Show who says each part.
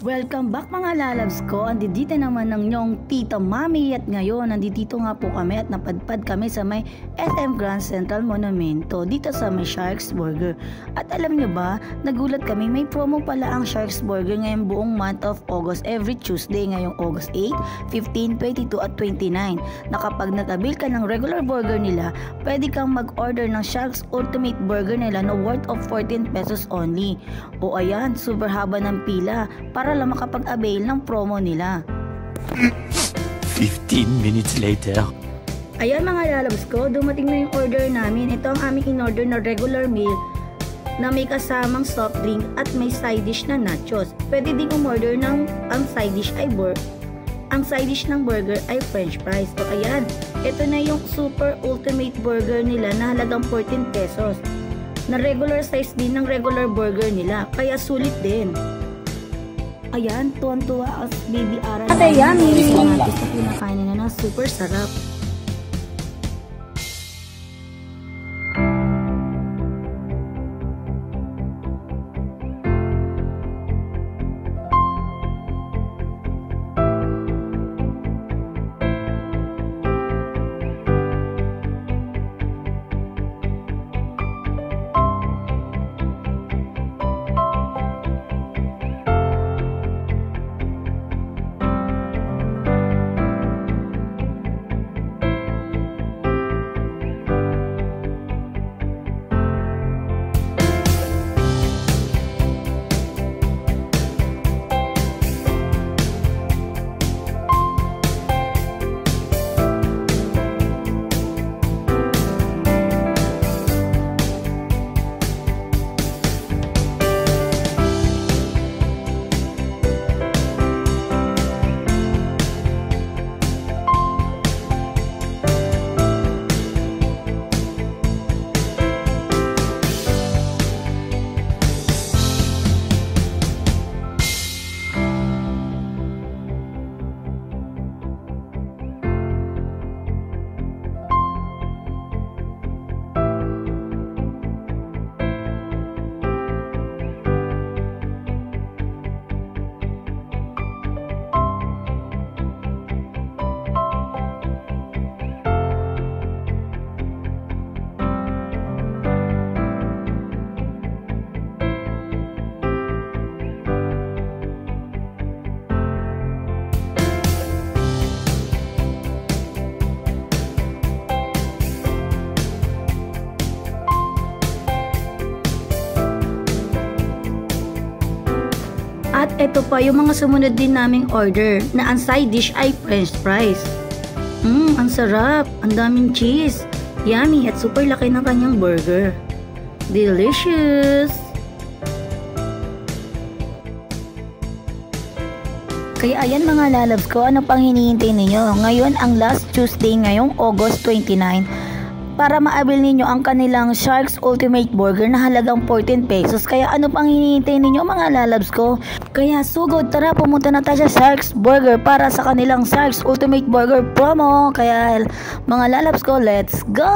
Speaker 1: Welcome back mga lalabs ko, andito naman ng inyong tita mami at ngayon nandito nga po kami at napadpad kami sa may SM Grand Central Monumento dito sa may Sharks Burger. At alam nyo ba, nagulat kami, may promo pala ang Sharks Burger ngayong buong month of August every Tuesday ngayong August 8, 15, 22 at 29 na kapag nag-avail ka ng regular burger nila, pwede kang mag-order ng Sharks Ultimate Burger nila na worth of 14 pesos only. O ayan, super haba ng pila para lang makapag-avail ng promo nila.
Speaker 2: 15 minutes later.
Speaker 1: Ayan mga lalabs ko, dumating na yung order namin. Ito ang aming in-order na regular meal na may kasamang soft drink at may side dish na nachos. Pwede din umorder ng ang side dish ng burger ay french fries. So ayan, ito na yung super ultimate burger nila na halagang 14 pesos. Na regular size din ng regular burger nila, kaya sulit din. Ayan, tuwan-tuwa as baby Ara. Ate, yummy! Gusto ko na kainin na super sarap. At ito pa yung mga sumunod din naming order na ang side dish ay french fries. Ang sarap, ang daming cheese, yummy at super laki ng kanyang burger. Delicious! Kaya ayan mga lalabs ko, ano pang hinihintay ninyo? Ngayon ang last Tuesday ngayong August 29 para ma-avail ninyo ang kanilang Sharks Ultimate Burger na halagang 14 pesos. Kaya ano pang hinihintay ninyo mga lalabs ko? Kaya sugod, tara pumunta na tayo sa Sharks Burger para sa kanilang Sharks Ultimate Burger promo. Kaya mga lalabs ko, let's go!